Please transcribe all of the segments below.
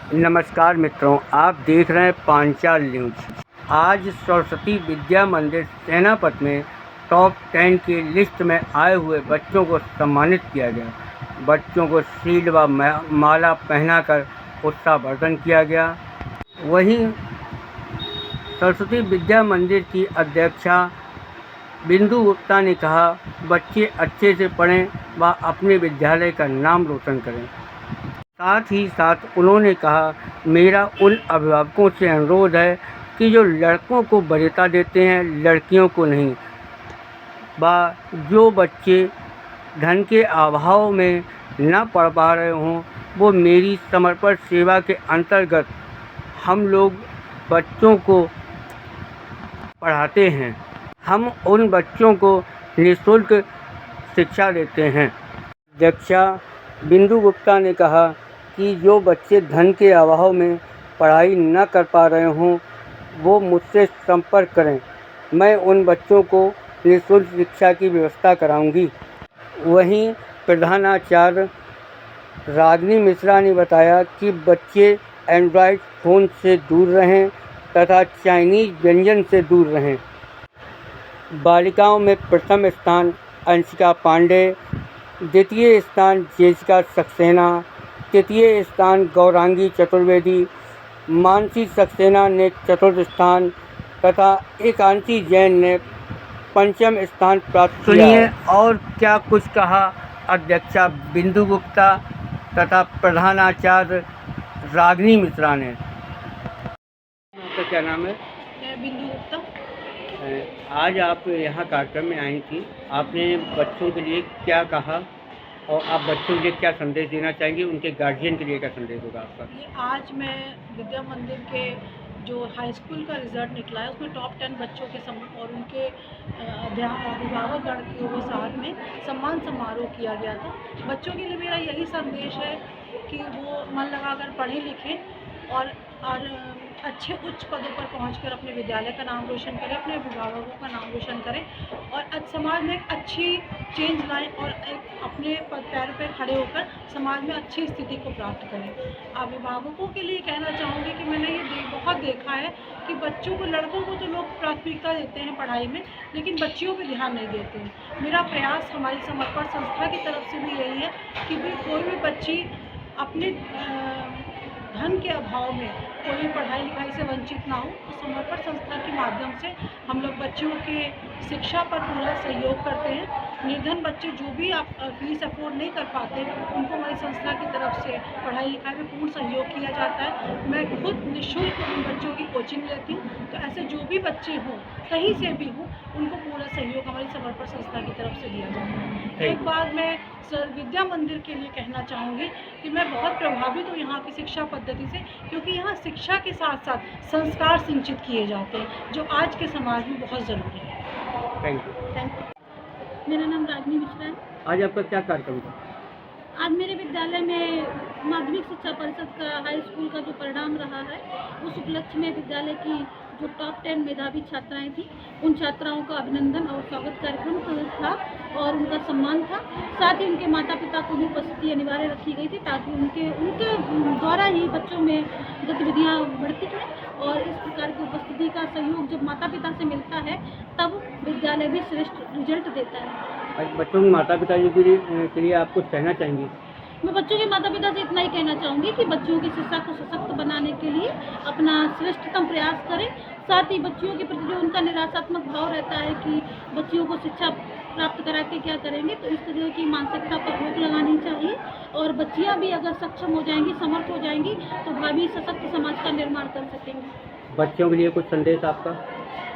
नमस्कार मित्रों, आप देख रहे हैं पांचाल न्यूज। आज सरस्वती विद्या मंदिर सेनापत में टॉप 10 की लिस्ट में आए हुए बच्चों को सम्मानित किया गया। बच्चों को शील्ड व माला पहनाकर उत्साहवर्धन किया गया। वहीं सरस्वती विद्या मंदिर की अध्यक्षा बिंदु गुप्ता ने कहा, बच्चे अच्छे से पढ़ें व अपने विद्यालय का नाम रोशन करें। साथ ही साथ उन्होंने कहा, मेरा उन अभिभावकों से अनुरोध है कि जो लड़कों को वरीयता देते हैं, लड़कियों को नहीं। जो बच्चे धन के अभाव में न पढ़ पा रहे हों, वो मेरी समर्पण सेवा के अंतर्गत हम लोग बच्चों को पढ़ाते हैं। हम उन बच्चों को निःशुल्क शिक्षा देते हैं। अध्यक्षा बिंदु गुप्ता ने कहा कि जो बच्चे धन के अभाव में पढ़ाई न कर पा रहे हों, वो मुझसे संपर्क करें। मैं उन बच्चों को निःशुल्क शिक्षा की व्यवस्था कराऊंगी। वहीं प्रधानाचार्य रागिनी मिश्रा ने बताया कि बच्चे एंड्रॉयड फ़ोन से दूर रहें तथा चाइनीज़ व्यंजन से दूर रहें। बालिकाओं में प्रथम स्थान अंशिका पांडे, द्वितीय स्थान जेसिका सक्सेना, तृतीय स्थान गौरांगी चतुर्वेदी, मानसी सक्सेना ने चतुर्थ स्थान तथा एकांशी जैन ने पंचम स्थान प्राप्त किया। सुनिए और क्या कुछ कहा अध्यक्षा बिंदु गुप्ता तथा प्रधानाचार्य रागिनी मिश्रा ने। आपका क्या नाम है? मैं बिंदु गुप्ता। आज आप यहाँ कार्यक्रम में आई थी, आपने बच्चों के लिए क्या कहा और आप बच्चों के लिए क्या संदेश देना चाहेंगे? उनके गार्जियन के लिए क्या संदेश होगा आपका? आज मैं विद्या मंदिर के जो हाई स्कूल का रिज़ल्ट निकला है, उसमें टॉप 10 बच्चों के और उनके अभिभावकगण के साथ में सम्मान समारोह किया गया था। बच्चों के लिए मेरा यही संदेश है कि वो मन लगाकर पढ़ें लिखें और अच्छे उच्च पदों पर पहुंचकर अपने विद्यालय का नाम रोशन करें, अपने अभिभावकों का नाम रोशन करें और समाज में एक अच्छी चेंज लाएं और एक अपने पैरों पर खड़े होकर समाज में अच्छी स्थिति को प्राप्त करें। अभिभावकों के लिए कहना चाहूँगी कि मैंने ये बहुत देखा है कि बच्चों को, लड़कों को तो लोग प्राथमिकता देते हैं पढ़ाई में, लेकिन बच्चियों पर ध्यान नहीं देते हैं। मेरा प्रयास हमारी समर्पण संस्था की तरफ से भी यही है कि कोई भी बच्ची अपने धन के अभाव में कोई पढ़ाई लिखाई से वंचित ना हो। तो समर्पण संस्था के माध्यम से हम लोग बच्चों के शिक्षा पर पूरा सहयोग करते हैं। निर्धन बच्चे जो भी फीस अफोर्ड नहीं कर पाते, उनको हमारी संस्था की तरफ से पढ़ाई लिखाई में पूर्ण सहयोग किया जाता है। मैं खुद निःशुल्क उन बच्चों की कोचिंग लेती हूँ। तो ऐसे जो भी बच्चे हों, कहीं से भी हों, उनको पूरा सहयोग हमारी समर्पण संस्था की तरफ से दिया जाता है। एक बात मैं विद्या मंदिर के लिए कहना चाहूँगी कि मैं बहुत प्रभावित हूँ यहाँ की शिक्षा पद्धति से, क्योंकि यहाँ शिक्षा के साथ साथ संस्कार सिंचित किए जाते हैं, जो आज के समाज में बहुत ज़रूरी है। Thank you. मेरा नाम रागिनी मिश्रा है। आज आपका क्या कार्यक्रम था? आज मेरे विद्यालय में माध्यमिक शिक्षा परिषद का हाई स्कूल का जो परिणाम रहा है, उस उपलक्ष्य में विद्यालय की जो टॉप 10 मेधावी छात्राएं थी, उन छात्राओं का अभिनंदन और स्वागत कार्यक्रम था और उनका सम्मान था। साथ ही उनके माता पिता को भी उपस्थिति अनिवार्य रखी गई थी, ताकि उनके द्वारा ही बच्चों में गतिविधियाँ बढ़ती हैं और इस प्रकार की उपस्थिति का सहयोग जब माता पिता से मिलता है, तब विद्यालय भी श्रेष्ठ रिजल्ट देता है। बच्चों के माता पिता के लिए आप कुछ कहना चाहेंगी? मैं बच्चों के माता पिता से इतना ही कहना चाहूँगी कि बच्चों की शिक्षा को सशक्त बनाने के लिए अपना श्रेष्ठतम प्रयास करें। साथ ही बच्चियों के प्रति जो उनका निराशात्मक भाव रहता है कि बच्चियों को शिक्षा प्राप्त करा के क्या करेंगे, तो इस तरह की मानसिकता पर रोक लगानी चाहिए और बच्चियाँ भी अगर सक्षम हो जाएंगी, समर्थ हो जाएंगी, तो भावी सशक्त समाज का निर्माण कर सकेंगे। बच्चों के लिए कुछ संदेश आपका?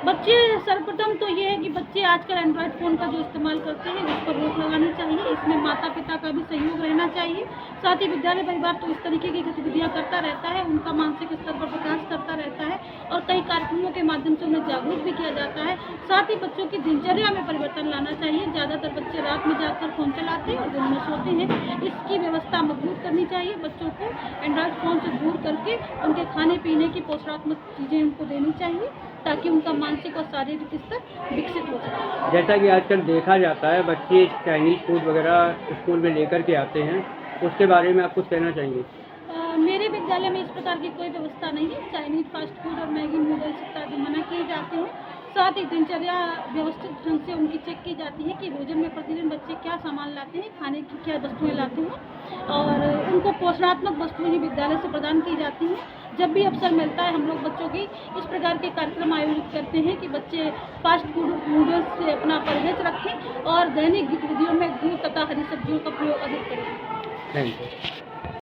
बच्चे, सर्वप्रथम तो ये है कि बच्चे आजकल एंड्रॉयड फ़ोन का जो इस्तेमाल करते हैं, उस पर रोक लगानी चाहिए। इसमें माता पिता का भी सहयोग रहना चाहिए। साथ ही विद्यालय परिवार तो इस तरीके की गतिविधियाँ करता रहता है, उनका मानसिक स्तर पर विकास करता रहता है और कई कार्यक्रमों के माध्यम से उन्हें जागरूक भी किया जाता है। साथ ही बच्चों की दिनचर्या में परिवर्तन लाना चाहिए। ज़्यादातर बच्चे रात में जाकर फ़ोन चलाते हैं और दिन में सोते हैं। इसकी व्यवस्था मजबूत करनी चाहिए। बच्चों को एंड्रॉयड फ़ोन से दूर करके उनके खाने पीने की पोषणात्मक चीज़ें उनको देनी चाहिए, ताकि उनका मानसिक और शारीरिक स्तर विकसित हो सके। जैसा कि आजकल देखा जाता है, बच्चे चाइनीज़ फूड वगैरह स्कूल में लेकर के आते हैं, उसके बारे में आप कुछ कहना चाहेंगे? मेरे विद्यालय में इस प्रकार की कोई व्यवस्था नहीं है। चाइनीज फास्ट फूड और मैगी नूडल्स इत्यादि मना किए जाते हैं। साथ ही दिनचर्या व्यवस्थित ढंग से उनकी चेक की जाती है कि भोजन में प्रतिदिन बच्चे क्या सामान लाते हैं, खाने की क्या वस्तुएं लाते हैं, और उनको पोषणात्मक वस्तुएं ही विद्यालय से प्रदान की जाती हैं। जब भी अवसर मिलता है हम लोग बच्चों की इस प्रकार के कार्यक्रम आयोजित करते हैं कि बच्चे फास्ट फूड नूडल्स से अपना परहेज रखें और दैनिक गतिविधियों में दूध तथा हरी सब्जियों का प्रयोग अधिक करें। Thank you.